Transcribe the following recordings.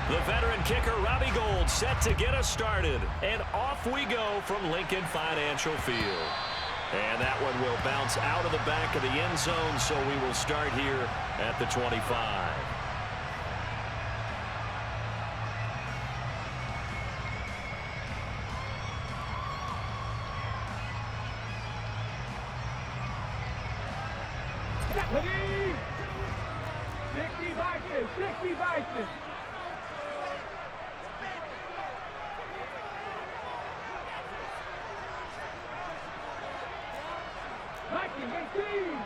The veteran kicker, Robbie Gould, set to get us started. And off we go from Lincoln Financial Field. And that one will bounce out of the back of the end zone, so we will start here at the 25. Ready? 60 Vikings, 60 Vikings. Viking 18.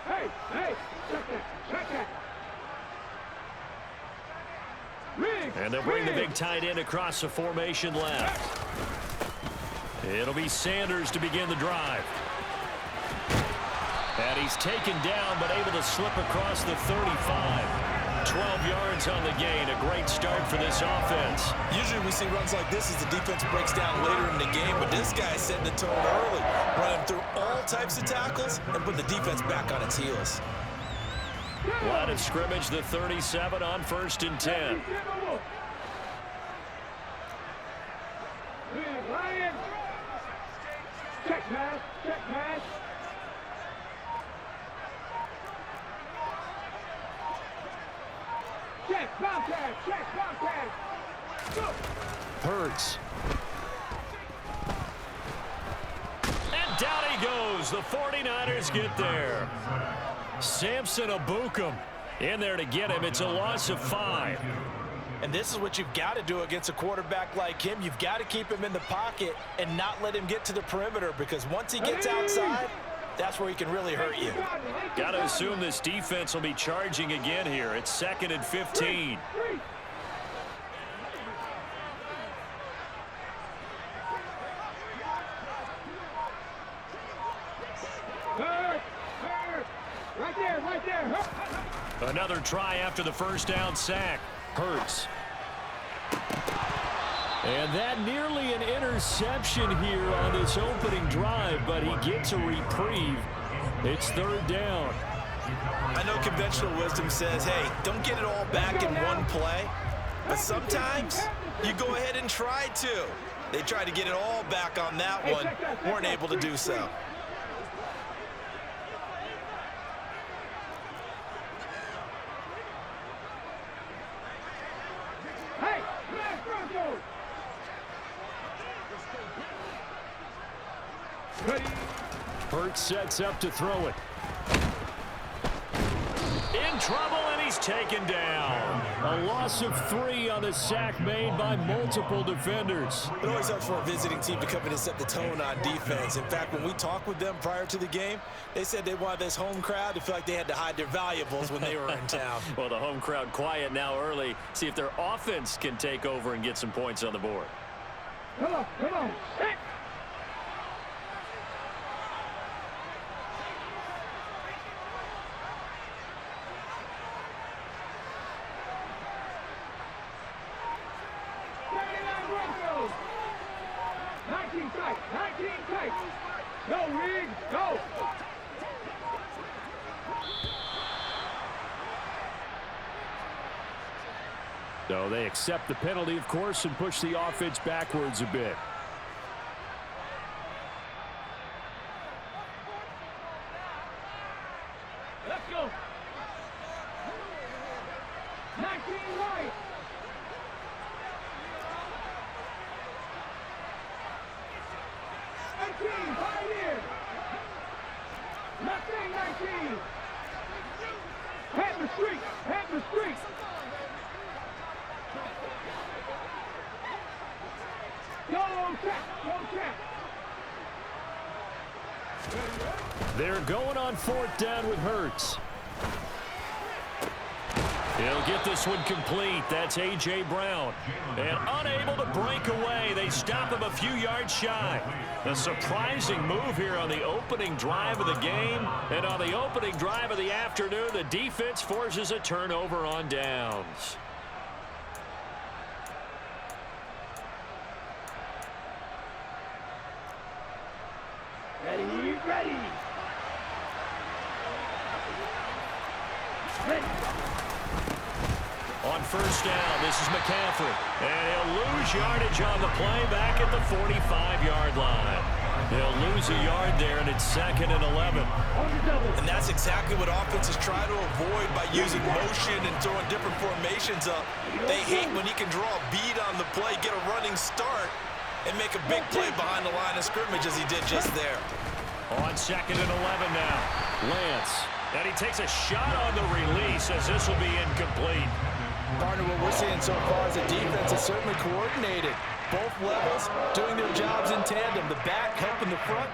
Hey, check that. And they'll bring the big tight end across the formation left. It'll be Sanders to begin the drive. And he's taken down, but able to slip across the 35. 12 yards on the gain. A great start for this offense. Usually we see runs like this as the defense breaks down later in the game, but this guy's setting the tone early, running through all types of tackles and put the defense back on its heels. Line of scrimmage, the 37 on 1st and 10. Check pass. Check contact. Go. Hurts. And down he goes. The 49ers get there. Samson Abukum in there to get him. It's a loss of 5. And this is what you've got to do against a quarterback like him. You've got to keep him in the pocket and not let him get to the perimeter, because once he gets outside, that's where he can really hurt you. Got to assume this defense will be charging again here. It's 2nd and 15. Right there. Another try after the first down sack. Hurts. And that nearly an interception here on this opening drive, but he gets a reprieve. It's 3rd down. I know conventional wisdom says, hey, don't get it all back in one play. But sometimes you go ahead and try to. They tried to get it all back on that one. Weren't able to do so. Hurts sets up to throw it. In trouble, and he's taken down. A loss of 3 on the sack made by multiple defenders. It always helps for a visiting team to come in and set the tone on defense. In fact, when we talked with them prior to the game, they said they wanted this home crowd to feel like they had to hide their valuables when they were in town. Well, the home crowd quiet now early. See if their offense can take over and get some points on the board. Come on. Set. Go, Reed, go! So they accept the penalty, of course, and push the offense backwards a bit. Let's go! 19 right! Mustang 19! Head the street! Go check! They're going on 4th down with Hurts. He'll get this one complete. That's A.J. Brown. And unable to break away. They stop him a few yards shy. A surprising move here on the opening drive of the game. And on the opening drive of the afternoon, the defense forces a turnover on downs. Ready! on first down. This is McCaffrey. And he'll lose yardage on the play back at the 45-yard line. He'll lose a yard there, and it's 2nd and 11. And that's exactly what offenses try to avoid by using motion and throwing different formations up. They hate when he can draw a bead on the play, get a running start, and make a big play behind the line of scrimmage as he did just there. On 2nd and 11 now. Lance. And he takes a shot on the release as this will be incomplete. Partner, what we're seeing so far is the defense is certainly coordinated. Both levels doing their jobs in tandem. The back helping the front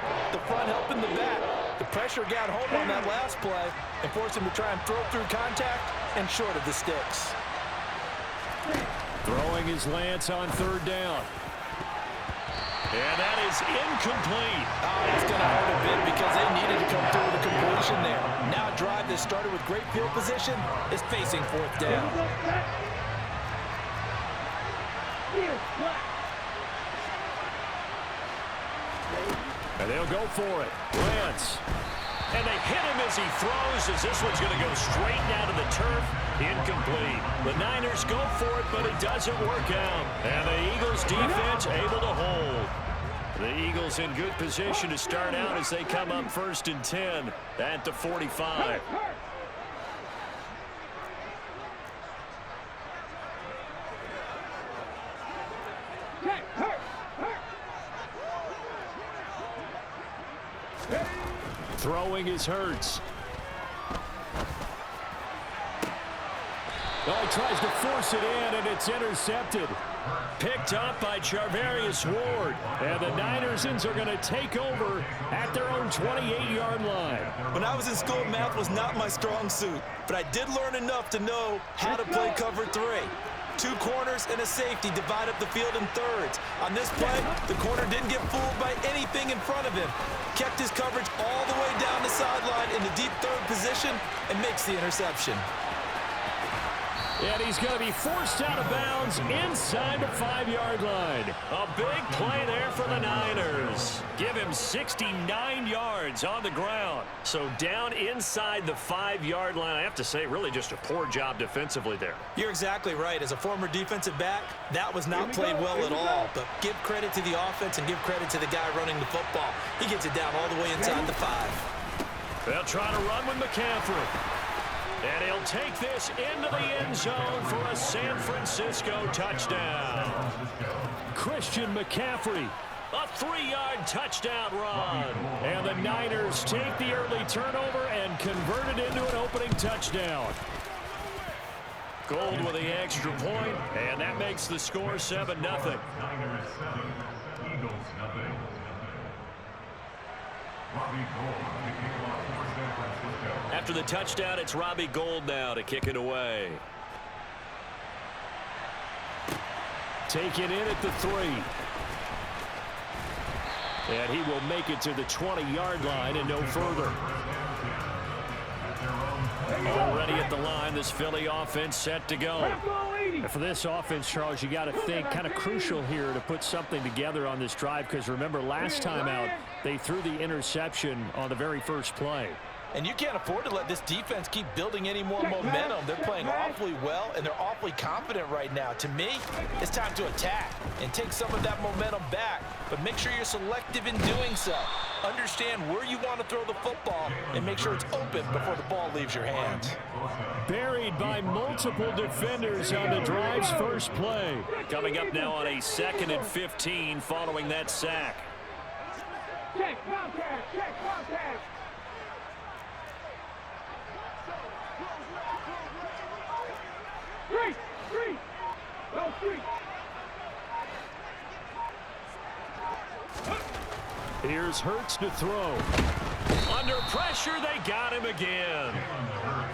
helping the back. The pressure got home on that last play and forced him to try and throw through contact and short of the sticks. Throwing is Lance on 3rd down. And that is incomplete. Oh, that's going to hurt a bit because they needed to come through with a completion there. Now a drive that started with great field position is facing 4th down. And they'll go for it. Lance. And they hit him as he throws, as this one's going to go straight down to the turf. Incomplete. The Niners go for it, but it doesn't work out. And the Eagles defense able to hold. The Eagles in good position to start out as they come up 1st and 10 at the 45. Throwing is Hurts. Oh, he tries to force it in, and it's intercepted. Picked up by Charvarius Ward. And the Niners are going to take over at their own 28-yard line. When I was in school, math was not my strong suit, but I did learn enough to know how to play cover 3. 2 corners and a safety divide up the field in thirds. On this play, the corner didn't get fooled by anything in front of him. Kept his coverage all the way down the sideline in the deep 3rd position and makes the interception. And he's going to be forced out of bounds inside the 5-yard line. A big play there for the Niners. Give him 69 yards on the ground. So down inside the 5-yard line. I have to say, really just a poor job defensively there. You're exactly right. As a former defensive back, that was not played well at all. But give credit to the offense and give credit to the guy running the football. He gets it down all the way inside the 5. They'll try to run with McCaffrey. And he'll take this into the end zone for a San Francisco touchdown. Christian McCaffrey, a 3-yard touchdown run. And the Niners take the early turnover and convert it into an opening touchdown. Gold with the extra point, and that makes the score 7-0. Niners 7, Eagles nothing. Robbie Gould kicking off for San Francisco. After the touchdown, it's Robbie Gould now to kick it away. Taken in at the 3. And he will make it to the 20-yard line and no further. Already at the line, this Philly offense set to go. And for this offense, Charles, you got to think kind of crucial here to put something together on this drive, because remember last time out they threw the interception on the very first play. And you can't afford to let this defense keep building any more momentum. They're playing awfully well, and they're awfully confident right now. To me, it's time to attack and take some of that momentum back, but make sure you're selective in doing so. Understand where you want to throw the football and make sure it's open before the ball leaves your hands. Buried by multiple defenders on the drive's first play. Coming up now on a 2nd and 15 following that sack. Check, contact, check, contact. Street! Go street! Here's Hurts to throw. Under pressure, they got him again.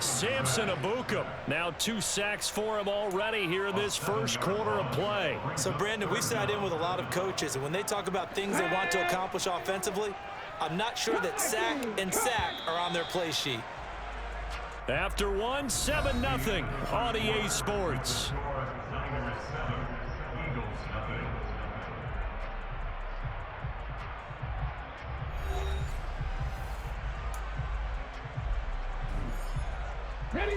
Samson Abukum. Now 2 sacks for him already here in this first quarter of play. So, Brandon, we sat in with a lot of coaches, and when they talk about things they want to accomplish offensively, I'm not sure that sack and sack are on their play sheet. After 1, 7-0 on EA Sports. Niners 7, Eagles nothing. Ready!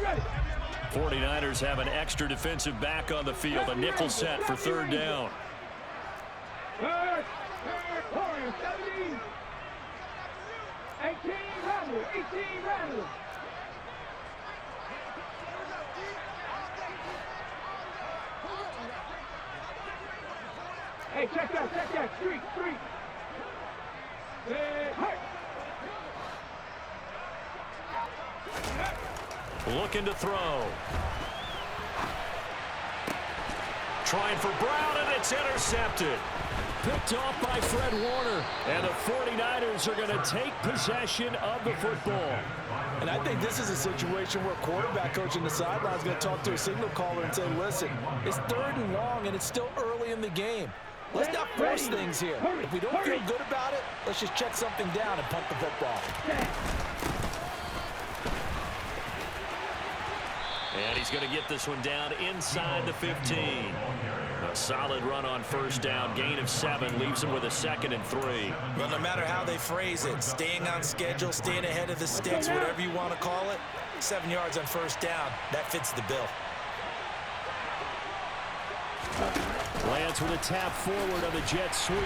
49ers have an extra defensive back on the field. A nickel set for third down. 17, 18, rattle, 18, rattle. Hey, check that, street. Hey. Looking to throw. Trying for Brown, and it's intercepted. Picked off by Fred Warner. And the 49ers are going to take possession of the football. And I think this is a situation where quarterback coach in the sideline is going to talk to a signal caller and say, listen, it's 3rd and long, and it's still early in the game. Let's not force things here. If we don't feel good about it, let's just check something down and punt the football. And he's going to get this one down inside the 15. A solid run on first down. Gain of 7 leaves him with a 2nd and 3. Well, no matter how they phrase it, staying on schedule, staying ahead of the sticks, whatever you want to call it, 7 yards on first down, that fits the bill. Lance with a tap forward on the jet sweep.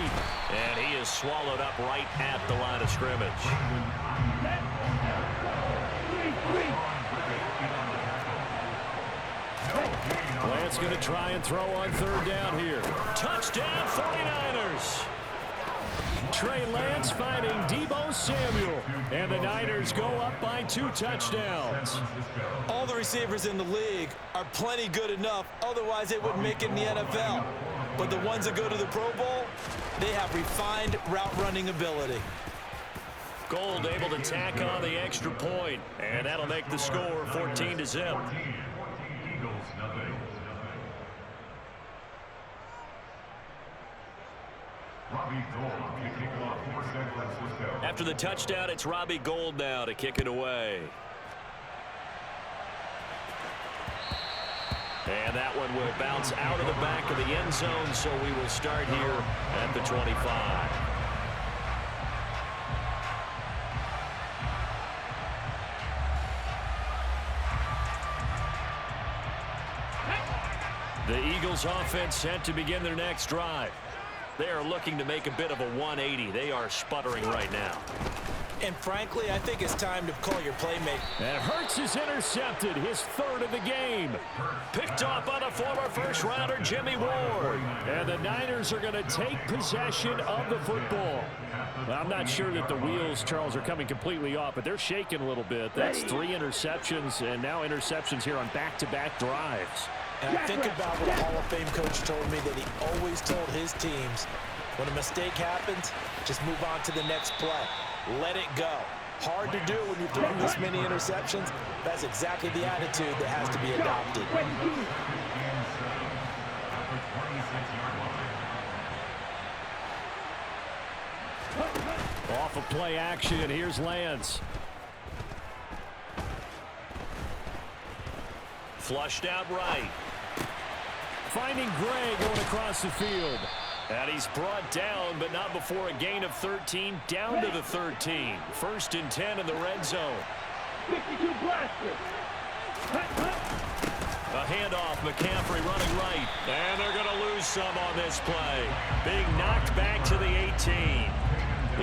And he is swallowed up right at the line of scrimmage. Lance going to try and throw on third down here. Touchdown 49ers. Trey Lance finding Deebo Samuel. And the Niners go up by 2 touchdowns. All the receivers in the league are plenty good enough, otherwise they wouldn't make it in the NFL. But the ones that go to the Pro Bowl, they have refined route running ability. Gold able to tack on the extra point, and that'll make the score 14-0. After the touchdown, it's Robbie Gould now to kick it away. And that one will bounce out of the back of the end zone, so we will start here at the 25. The Eagles offense set to begin their next drive. They are looking to make a bit of a 180. They are sputtering right now. And frankly, I think it's time to call your playmaker. And Hurts is intercepted, his 3rd of the game. Picked off by the former first-rounder Jimmy Ward. And the Niners are going to take possession of the football. Well, I'm not sure that the wheels, Charles, are coming completely off, but they're shaking a little bit. That's 3 interceptions, and now interceptions here on back-to-back drives. And I think about what a Hall of Fame coach told me, that he always told his teams, when a mistake happens, just move on to the next play. Let it go. Hard to do when you're throwing this many interceptions. That's exactly the attitude that has to be adopted. Off of play action, here's Lance. Flushed out right. Finding Gray going across the field. And he's brought down, but not before a gain of 13, down to the 13. 1st and 10 in the red zone. 52 blaster. A handoff, McCaffrey running right. And they're going to lose some on this play. Being knocked back to the 18.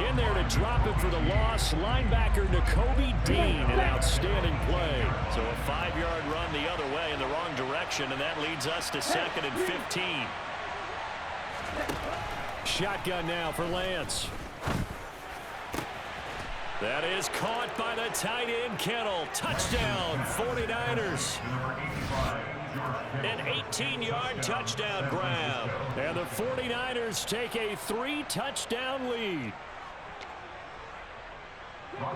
In there to drop it for the loss, linebacker Nakobe Dean. An outstanding play. So a 5-yard run the other way in the wrong direction, and that leads us to 2nd and 15. Shotgun now for Lance. That is caught by the tight end Kittle. Touchdown, 49ers. An 18-yard touchdown grab. And the 49ers take a 3-touchdown lead.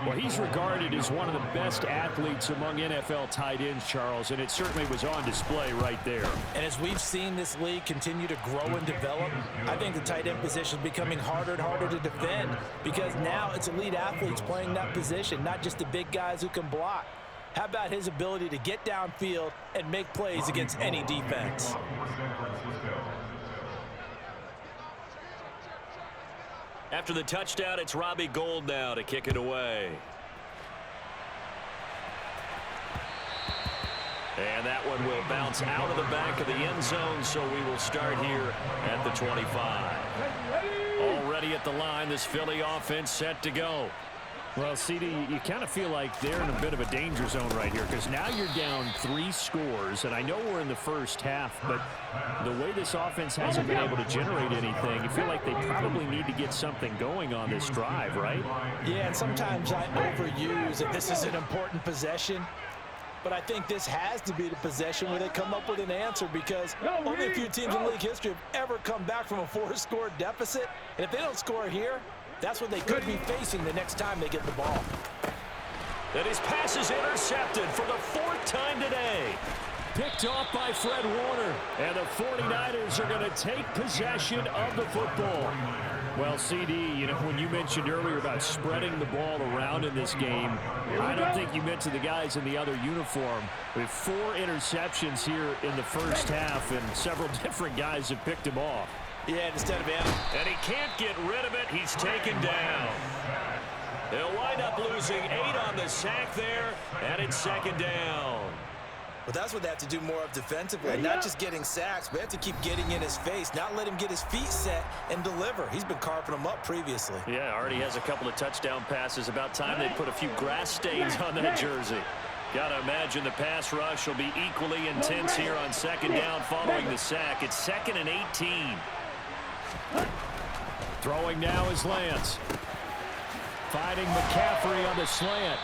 Well, he's regarded as one of the best athletes among NFL tight ends, Charles, and it certainly was on display right there. And as we've seen this league continue to grow and develop, I think the tight end position is becoming harder and harder to defend, because now it's elite athletes playing that position, not just the big guys who can block. How about his ability to get downfield and make plays against any defense? After the touchdown, it's Robbie Gould now to kick it away. And that one will bounce out of the back of the end zone, so we will start here at the 25. Already at the line, this Philly offense set to go. Well, CD, you kind of feel like they're in a bit of a danger zone right here because now you're down 3 scores, and I know we're in the first half, but the way this offense hasn't been able to generate anything, you feel like they probably need to get something going on this drive, right? Yeah, and sometimes I overuse that this is an important possession, but I think this has to be the possession where they come up with an answer because only a few teams in league history have ever come back from a 4-score deficit, and if they don't score here, that's what they could be facing the next time they get the ball. And his pass is intercepted for the 4th time today. Picked off by Fred Warner. And the 49ers are going to take possession of the football. Well, CD, you know, when you mentioned earlier about spreading the ball around in this game, I don't think you mentioned the guys in the other uniform. We have 4 interceptions here in the first half, and several different guys have picked him off. Yeah, instead of Adam. And he can't get rid of it. He's taken down. They'll wind up losing 8 on the sack there, and it's 2nd down. Well, that's what they have to do more of defensively, not just getting sacks, but they have to keep getting in his face, not let him get his feet set and deliver. He's been carving them up previously. Yeah, already has a couple of touchdown passes. About time they put a few grass stains on that jersey. Got to imagine the pass rush will be equally intense here on 2nd down following the sack. It's 2nd and 18. Throwing now is Lance. Fighting McCaffrey on the slant.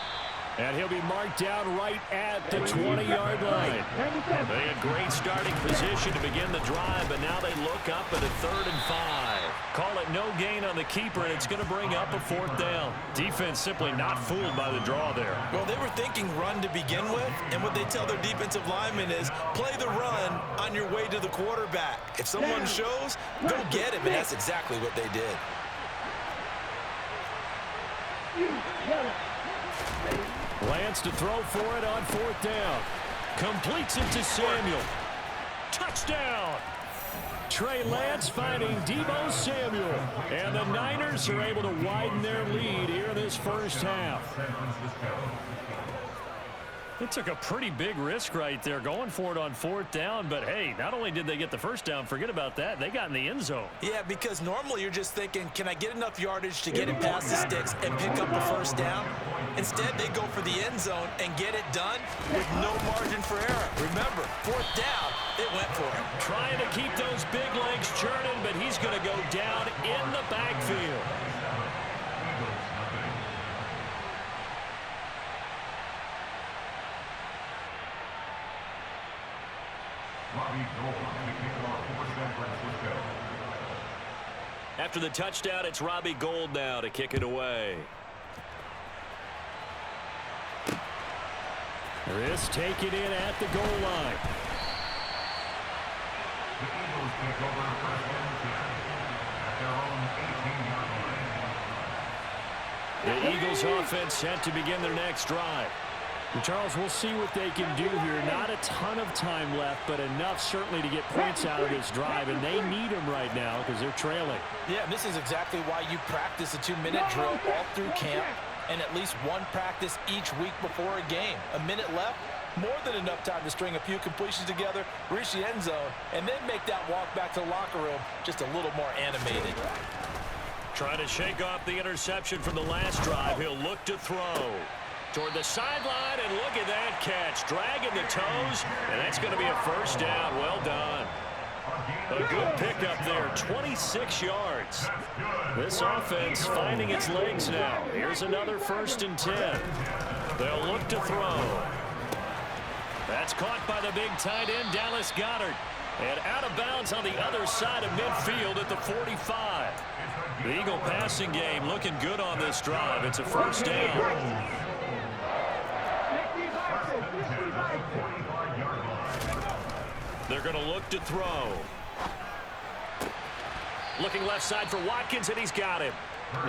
And he'll be marked down right at the 20-yard line. They had great starting position to begin the drive, but now they look up at a 3rd and 5. Call it no gain on the keeper, and it's going to bring up a 4th down. Defense simply not fooled by the draw there. Well, they were thinking run to begin with, and what they tell their defensive linemen is play the run on your way to the quarterback. If someone shows, go get him, and that's exactly what they did. Lance to throw for it on 4th down. Completes it to Samuel. Touchdown! Trey Lance finding Deebo Samuel. And the Niners are able to widen their lead here in this first half. They took a pretty big risk right there going for it on 4th down, but hey, not only did they get the first down, forget about that, they got in the end zone. Yeah, because normally you're just thinking, can I get enough yardage to get it past the sticks and pick up a 1st down? Instead, they go for the end zone and get it done with no margin for error. Remember, 4th down, they went for it. Trying to keep those big legs churning, but he's going to go down in the backfield. After the touchdown, it's Robbie Gould now to kick it away. Chris taking it at the goal line. The Eagles take over first and 10 at their own 18-yard line. The Eagles offense set to begin their next drive. And Charles, we'll see what they can do here. Not a ton of time left, but enough certainly to get points out of this drive, and they need them right now because they're trailing. Yeah, this is exactly why you practice a 2-minute drill all through camp and at least one practice each week before a game. A minute left, more than enough time to string a few completions together, reach the end zone, and then make that walk back to the locker room just a little more animated. Trying to shake off the interception from the last drive. He'll look to throw. Toward the sideline, and look at that catch. Dragging the toes, and that's going to be a 1st down. Well done. A good pickup there, 26 yards. This offense finding its legs now. Here's another 1st and 10. They'll look to throw. That's caught by the big tight end, Dallas Goedert. And out of bounds on the other side of midfield at the 45. The Eagle passing game looking good on this drive. It's a 1st down. They're going to look to throw. Looking left side for Watkins, and he's got him.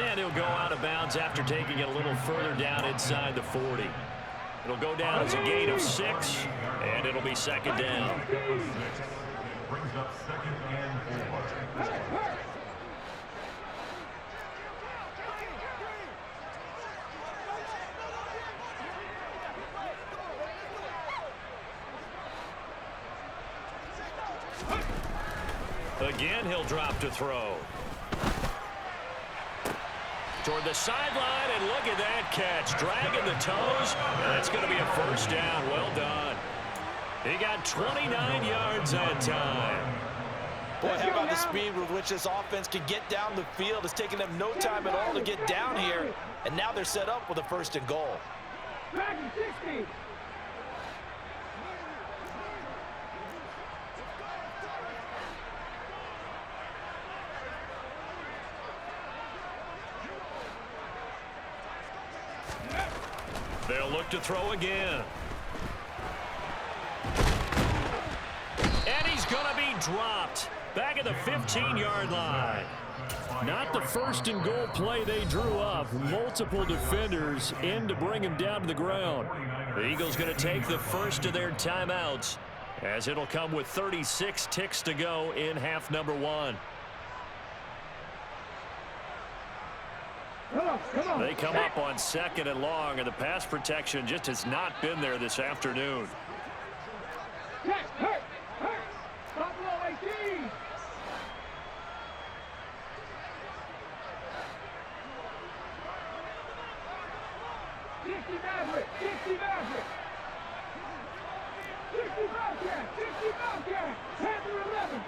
And he'll go out of bounds after taking it a little further down inside the 40. It'll go down as a gain of 6, and it'll be 2nd down. Brings up 2nd and 4. Again, he'll drop to throw. Toward the sideline, and look at that catch. Dragging the toes, and that's going to be a first down. Well done. He got 29 yards that time. Boy, how about the speed with which this offense can get down the field? It's taken them no time at all to get down here, and now they're set up with a 1st and goal. Back to 60. They'll look to throw again. And he's going to be dropped. Back at the 15-yard line. Not the 1st and goal play they drew up. Multiple defenders in to bring him down to the ground. The Eagles going to take the first of their timeouts, as it'll come with 36 ticks to go in half number 1. They come up on 2nd and long, and the pass protection just has not been there this afternoon. Hurt. Buffalo 18. Maverick. 60 Bobcat. Panther 11.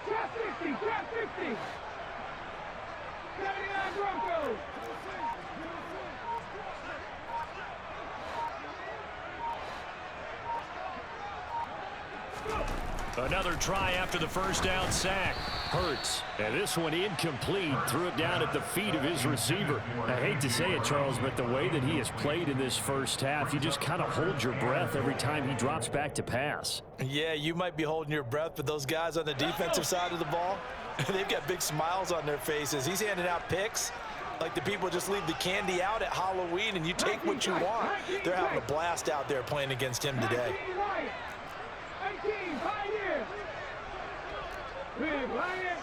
Trap 60. 79 Broncos. Another try after the first down sack. Hurts. And this one incomplete. Threw it down at the feet of his receiver. I hate to say it, Charles, but the way that he has played in this first half, you just kind of hold your breath every time he drops back to pass. Yeah, you might be holding your breath, but those guys on the defensive side of the ball, they've got big smiles on their faces. He's handing out picks like the people just leave the candy out at Halloween and you take what you want. They're having a blast out there playing against him today. 18, Pioneer. Big Lion.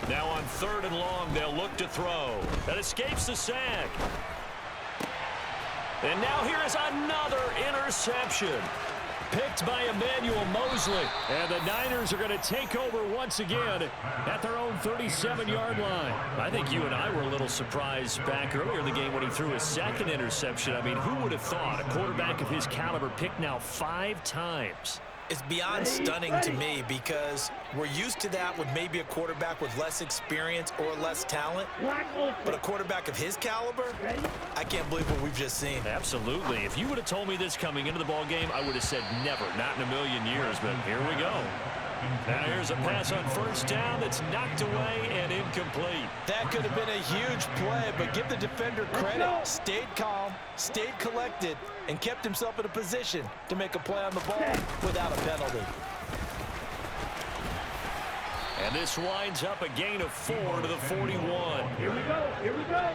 Now on 3rd and long, they'll look to throw. That escapes the sack. And now here is another interception. Picked by Emmanuel Mosley. And the Niners are going to take over once again at their own 37-yard line. I think you and I were a little surprised back earlier in the game when he threw his 2nd interception. I mean, who would have thought a quarterback of his caliber picked now 5 times? It's beyond stunning to me because we're used to that with maybe a quarterback with less experience or less talent. But a quarterback of his caliber, I can't believe what we've just seen. Absolutely. If you would have told me this coming into the ball game, I would have said never, not in a million years. But here we go. Now here's a pass on 1st down that's knocked away and incomplete. That could have been a huge play, but give the defender credit. Stayed calm, stayed collected, and kept himself in a position to make a play on the ball without a penalty. And this winds up a gain of 4 to the 41. Here we go.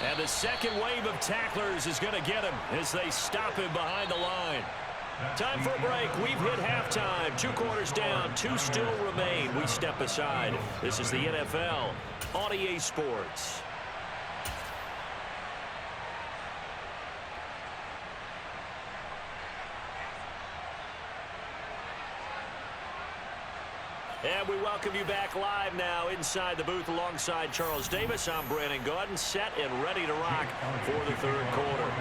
And the second wave of tacklers is going to get him as they stop him behind the line. Time for a break. We've hit halftime. 2 quarters down. 2 still remain. We step aside. This is the NFL on EA Sports. And we welcome you back live now inside the booth alongside Charles Davis. I'm Brandon Gaudin, set and ready to rock for the 3rd quarter.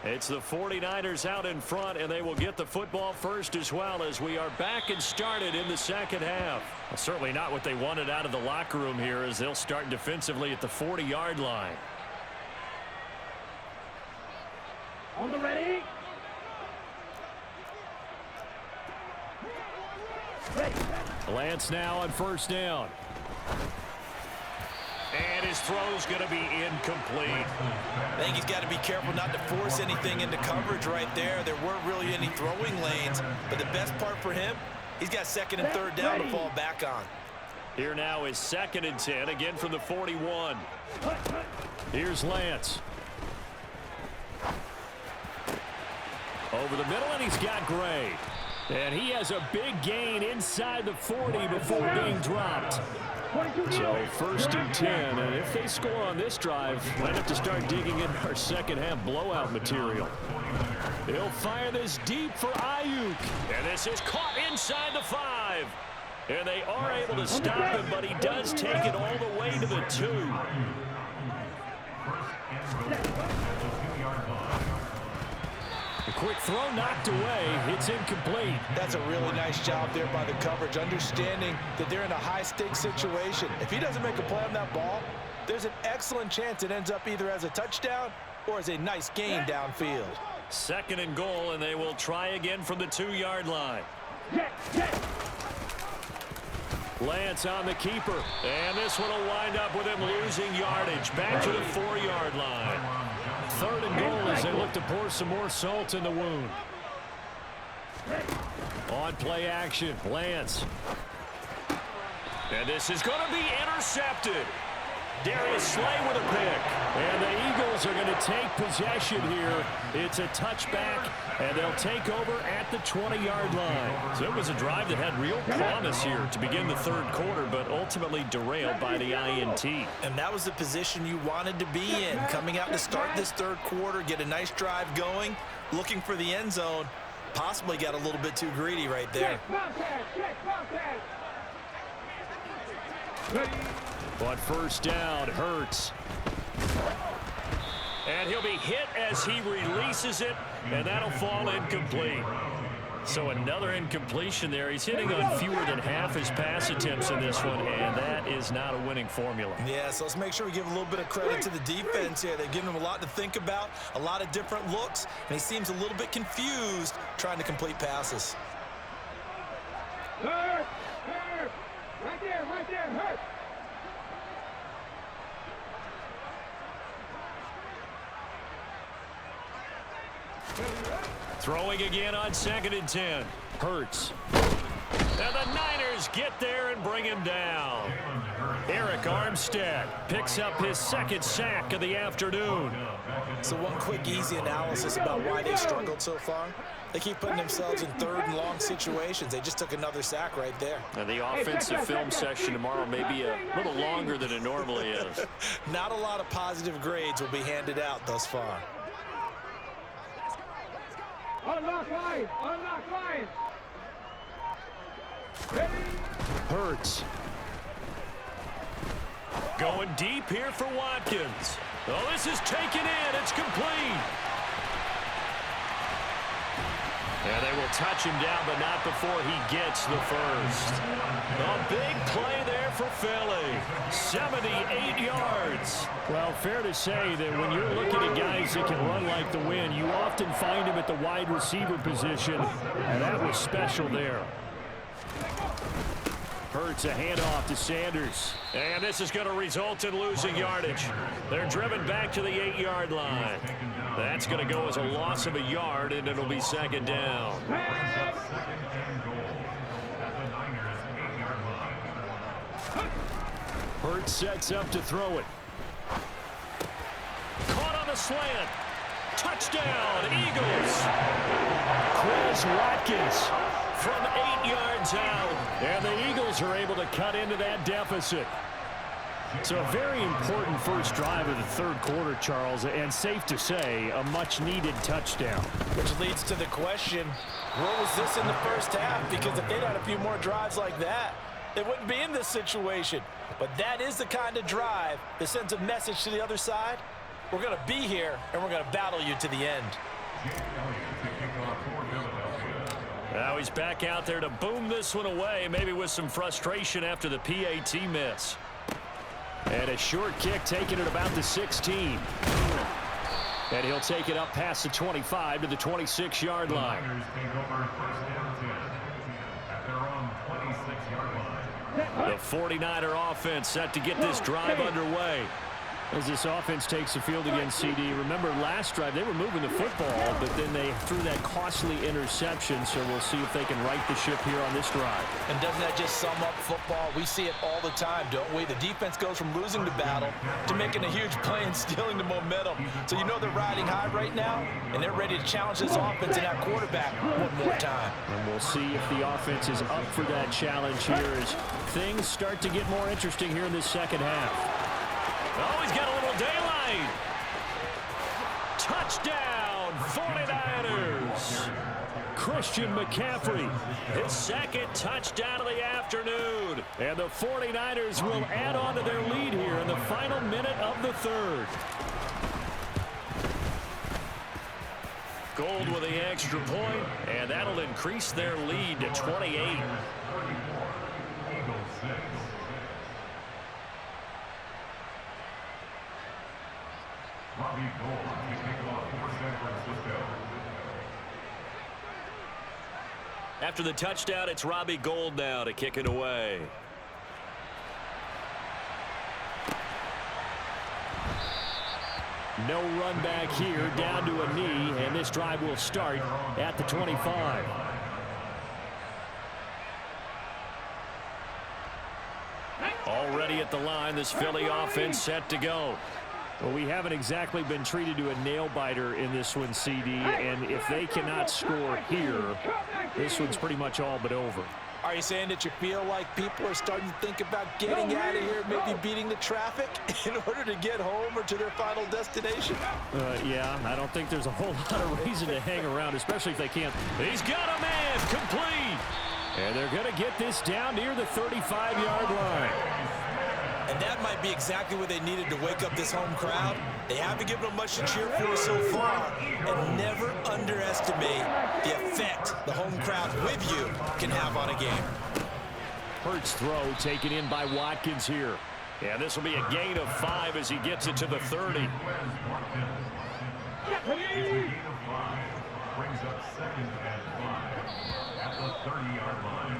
It's the 49ers out in front, and they will get the football first as well as we are back and started in the 2nd half. Well, certainly not what they wanted out of the locker room here as they'll start defensively at the 40-yard line. On the ready. Lance now on 1st down. And his throw's going to be incomplete. I think he's got to be careful not to force anything into coverage right there. There weren't really any throwing lanes, but the best part for him, he's got second and third down to fall back on. Here now is 2nd and 10, again from the 41. Here's Lance. Over the middle, and he's got Gray. And he has a big gain inside the 40 before being dropped. So 1st and 10, and if they score on this drive, might have to start digging in our second half blowout material. He'll fire this deep for Ayuk. And this is caught inside the 5. And they are able to stop him, but he does take it all the way to the 2. A quick throw knocked away. It's incomplete. That's a really nice job there by the coverage, understanding that they're in a high-stakes situation. If he doesn't make a play on that ball, there's an excellent chance it ends up either as a touchdown or as a nice gain downfield. 2nd and goal, and they will try again from the 2-yard line. Lance on the keeper, and this one will wind up with him losing yardage. Back to the 4-yard line. 3rd and goal as they look to pour some more salt in the wound. On play action, Lance. And this is going to be intercepted. Darius Slay with a pick. And the Eagles are going to take possession here. It's a touchback, and they'll take over at the 20-yard line. So it was a drive that had real promise here to begin the 3rd quarter, but ultimately derailed by the INT. And that was the position you wanted to be in. Coming out to start this 3rd quarter, get a nice drive going, looking for the end zone. Possibly got a little bit too greedy right there. But 1st down, Hurts. And he'll be hit as he releases it, and that'll fall incomplete. So another incompletion there. He's hitting on fewer than half his pass attempts in this one, and that is not a winning formula. Yeah, so let's make sure we give a little bit of credit to the defense here. They're giving him a lot to think about, a lot of different looks, and he seems a little bit confused trying to complete passes. Hurt! Hurt! Right there, hurt! Throwing again on 2nd and 10. Hurts. And the Niners get there and bring him down. Eric Armstead picks up his 2nd sack of the afternoon. So one quick, easy analysis about why they struggled so far. They keep putting themselves in 3rd and long situations. They just took another sack right there. And the offensive film session tomorrow may be a little longer than it normally is. Not a lot of positive grades will be handed out thus far. Unlock line! Unlock line! Ready? Hurts. Going deep here for Watkins. Oh, this is taken in. It's complete. And they will touch him down, but not before he gets the 1st. A big play there for Philly. 78 yards. Well, fair to say that when you're looking at guys that can run like the wind, you often find him at the wide receiver position, and that was special there. Hurts a handoff to Sanders. And this is going to result in losing yardage. They're driven back to the 8-yard line. That's going to go as a loss of a yard, and it'll be 2nd down. Hurts sets up to throw it. Caught on the slant. Touchdown, Eagles. Chris Watkins From 8 yards out. And the Eagles are able to cut into that deficit. So a very important first drive of the 3rd quarter, Charles, and safe to say, a much-needed touchdown. Which leads to the question, what was this in the 1st half? Because if they'd had a few more drives like that, they wouldn't be in this situation. But that is the kind of drive that sends a message to the other side. We're going to be here, and we're going to battle you to the end. Now he's back out there to boom this one away, maybe with some frustration after the PAT miss. And a short kick taken at about the 16. And he'll take it up past the 25 to the 26-yard line. The 49er offense set to get this drive underway. As this offense takes the field against CD, remember last drive they were moving the football, but then they threw that costly interception, so we'll see if they can right the ship here on this drive. And doesn't that just sum up football? We see it all the time, don't we? The defense goes from losing the battle to making a huge play and stealing the momentum. So you know they're riding high right now, and they're ready to challenge this offense and that quarterback one more time. And we'll see if the offense is up for that challenge here as things start to get more interesting here in this second half. Oh, he's got a little daylight. Touchdown, 49ers. Christian McCaffrey, His second touchdown of the afternoon. and the 49ers will add on to their lead here in the final minute of the third. Gold with the extra point, and that'll increase their lead to 28. Eagles 6. Robbie Gould, he's taken off for San Francisco. After the touchdown, it's Robbie Gould now to kick it away. No run back here, down to a knee, and this drive will start at the 25. Already at the line, this Philly offense set to go. Well, we haven't exactly been treated to a nail-biter in this one, CD, and if they cannot score here, this one's pretty much all but over. Are you saying that you feel like people are starting to think about getting out of here, maybe beating the traffic in order to get home or to their final destination? Yeah, I don't think there's a whole lot of reason to hang around, especially if they can't. He's got a man, complete. And they're going to get this down near the 35-yard line. And that might be exactly what they needed to wake up this home crowd. They haven't given them much to cheer for so far. And never underestimate the effect the home crowd with you can have on a game. Hurts throw taken in by Watkins here. Yeah, this will be a gain of 5 as he gets it to the 30. Brings up 2nd and 5 at the 30-yard line.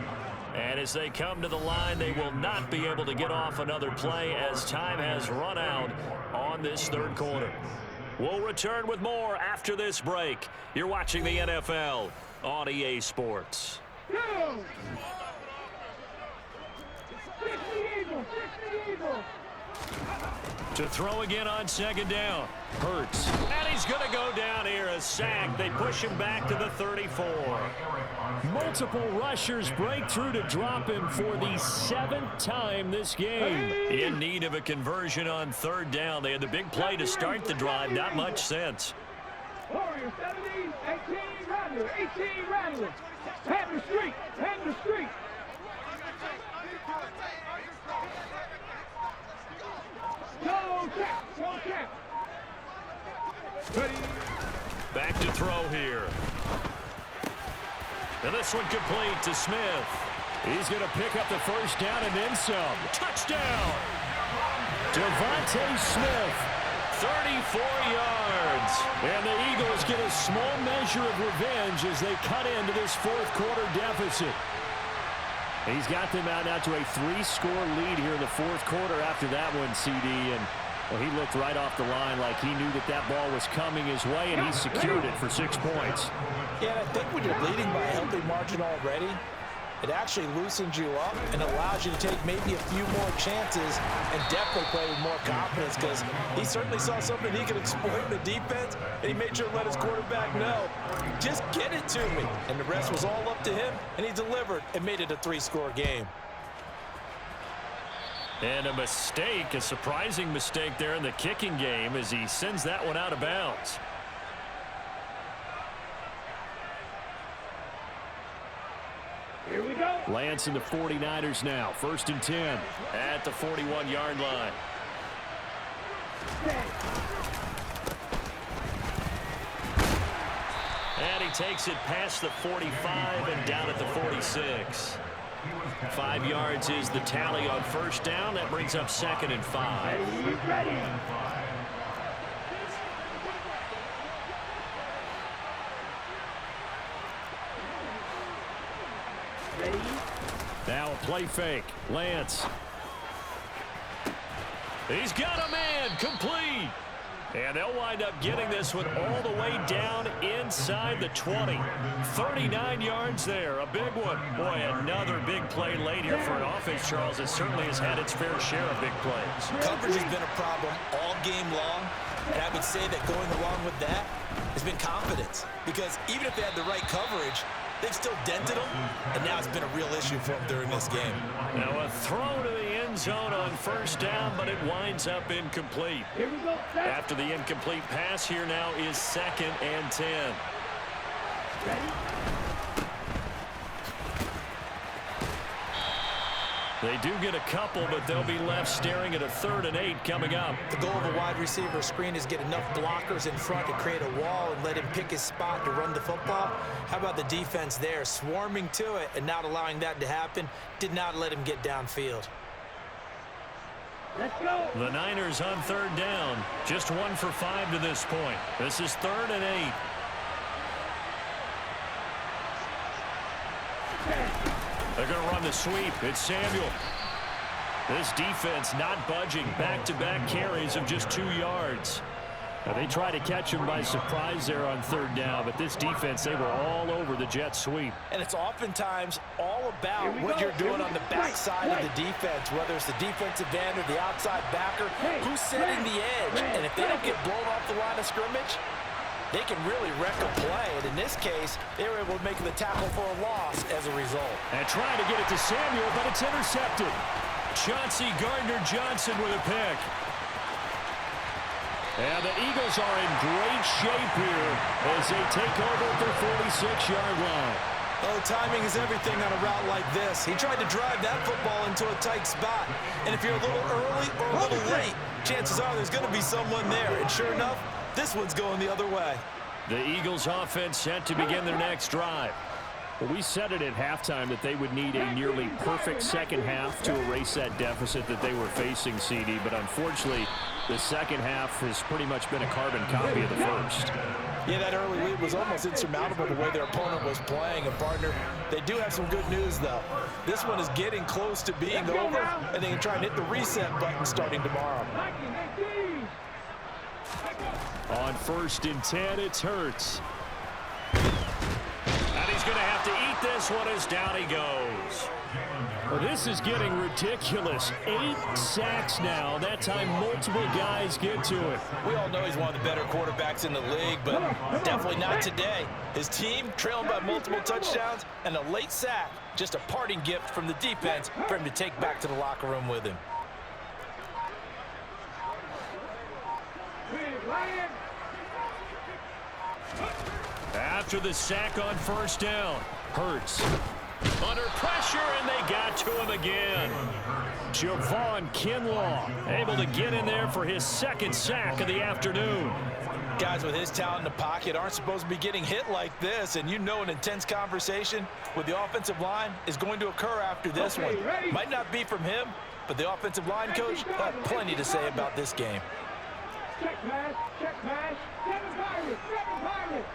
And as they come to the line, they will not be able to get off another play as time has run out on this third quarter. We'll return with more after this break. You're watching the NFL on EA Sports. Go! 60 Eagles! 60 Eagles! To throw again on second down. Hurts. And he's going to go down here, a sack. They push him back to the 34. Multiple rushers break through to drop him for the 7th time this game. In need of a conversion on third down. They had the big play to start the drive. Not much sense. Warrior 70, 18 Rattler, 18 Rattler. Head the street, head the street. Go, check, go, check. Ready. Back to throw here. And this one complete to Smith. He's going to pick up the first down and then some. Touchdown! Devontae Smith. 34 yards. And the Eagles get a small measure of revenge as they cut into this fourth quarter deficit. He's got them out now to a 3-score lead here in the fourth quarter after that one, CD. And well, he looked right off the line like he knew that that ball was coming his way, and he secured it for 6 points. Yeah, and I think when you're leading by a healthy margin already, it actually loosens you up and allows you to take maybe a few more chances and definitely play with more confidence because he certainly saw something he could exploit in the defense, and he made sure to let his quarterback know, just get it to me. And the rest was all up to him, and he delivered and made it a 3-score game. And a mistake, a surprising mistake there in the kicking game as he sends that one out of bounds. Here we go. Lance and the 49ers now. 1st and 10. At the 41-yard line. And he takes it past the 45 and down at the 46. 5 yards is the tally on first down. That brings up 2nd and 5. Ready. Now a play fake. Lance. He's got a man, complete. And they'll wind up getting this one all the way down inside the 20. 39 yards there, a big one. Boy, another big play late here for an offense, Charles, that certainly has had its fair share of big plays. Coverage has been a problem all game long, and I would say that going along with that has been confidence. Because even if they had the right coverage, they've still dented them, and now it's been a real issue for them during this game. Now a throw to the end zone on first down, but it winds up incomplete. Here we go. After the incomplete pass, here now is 2nd and 10. They do get a couple, but they'll be left staring at a 3rd and 8 coming up. The goal of a wide receiver screen is get enough blockers in front to create a wall and let him pick his spot to run the football. How about the defense there, swarming to it and not allowing that to happen? Did not let him get downfield. Let's go. The Niners on 3rd down. Just 1 for 5 to this point. This is 3rd and 8. They're going to run the sweep. It's Samuel. This defense not budging. Back-to-back carries of just 2 yards. Now, they try to catch him by surprise there on 3rd down, but this defense, they were all over the jet sweep. And it's oftentimes all about what you're doing on the backside of the defense, whether it's the defensive end or the outside backer, who's setting the edge. And if they don't get blown off the line of scrimmage, they can really wreck a play. And in this case, they were able to make the tackle for a loss as a result. And trying to get it to Samuel, but it's intercepted. Chauncey Gardner-Johnson with a pick. And the Eagles are in great shape here as they take over at their 46-yard line. Oh, timing is everything on a route like this. He tried to drive that football into a tight spot. And if you're a little early or a little late, chances are there's going to be someone there. And sure enough, this one's going the other way. The Eagles offense set to begin their next drive. Well, we said it at halftime that they would need a nearly perfect second half to erase that deficit that they were facing, CD. But unfortunately, the second half has pretty much been a carbon copy of the first. Yeah, that early lead was almost insurmountable the way their opponent was playing. And, partner, they do have some good news, though. This one is getting close to being over, and they can try and hit the reset button starting tomorrow. On 1st and 10, it's Hurts. And he's going to have to eat this one as down he goes. Well, this is getting ridiculous. 8 sacks now. That time, multiple guys get to it. We all know he's one of the better quarterbacks in the league, but definitely not today. His team trailing by multiple touchdowns and a late sack. Just a parting gift from the defense for him to take back to the locker room with him. After the sack on 1st down, Hurts under pressure, and they got to him again. Javon Kinlaw Able to get in there for his 2nd sack of the afternoon. Guys with his talent in the pocket aren't supposed to be getting hit like this, and you know an intense conversation with the offensive line is going to occur after this one. Might not be from him, but the offensive line coach will have plenty to say about this game. Check pass, 7 Pirates, 7 Pirates.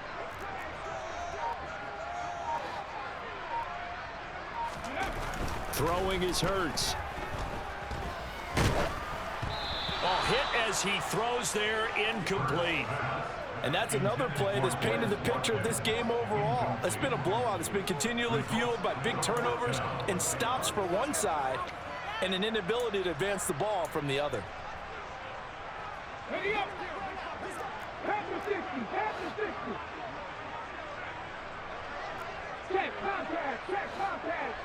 throwing is Hurts. Oh, hit as he throws there, incomplete. And that's another play that's painted the picture of this game overall. It's been a blowout. It's been continually fueled by big turnovers and stops for one side and an inability to advance the ball from the other. Ready up. Pass to 60, pass to 60. Check contact, check contact.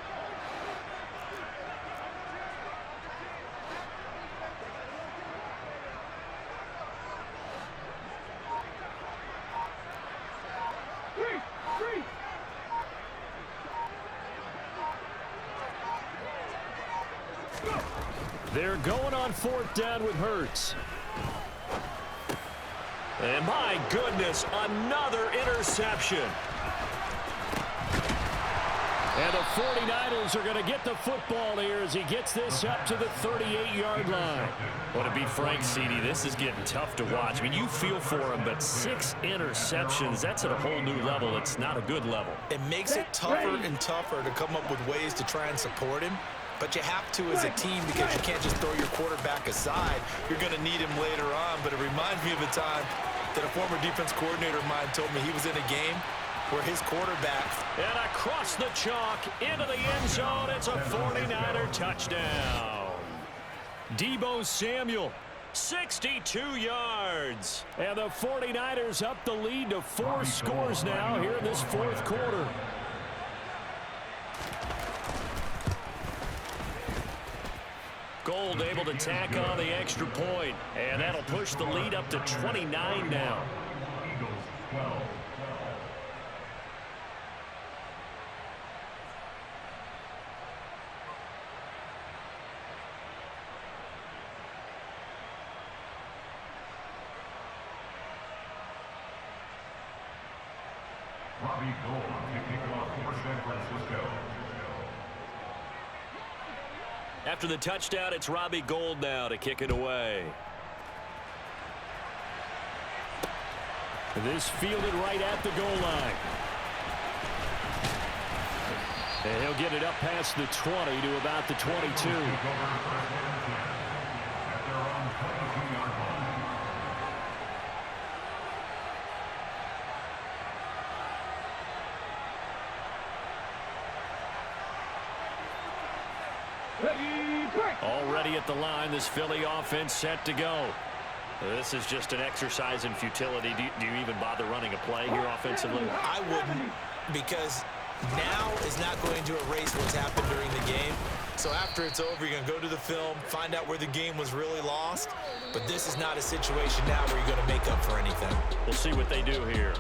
They're going on 4th down with Hurts. And my goodness, another interception. And the 49ers are going to get the football here as he gets this up to the 38-yard line. Well, to be frank, CD, this is getting tough to watch. I mean, you feel for him, but 6 interceptions, that's at a whole new level. It's not a good level. It makes it tougher and tougher to come up with ways to try and support him. But you have to as a team because you can't just throw your quarterback aside. You're going to need him later on. But it reminds me of a time that a former defense coordinator of mine told me he was in a game where his quarterback... And across the chalk, into the end zone, it's a 49er touchdown. Deebo Samuel, 62 yards. And the 49ers up the lead to 4 scores now here in this fourth quarter. Gold able to tack on the extra point, and that'll push the lead up to 29 now. Eagles 12. Robbie Gould to kick off for San Francisco. After the touchdown, it's Robbie Gould now to kick it away. This fielded right at the goal line. And he'll get it up past the 20 to about the 22. At their own 22-yard line. Already at the line, this Philly offense set to go. This is just an exercise in futility. Do you even bother running a play here offensively? I wouldn't, because now is not going to erase what's happened during the game. So after it's over, you're going to go to the film, find out where the game was really lost. But this is not a situation now where you're going to make up for anything. We'll see what they do here.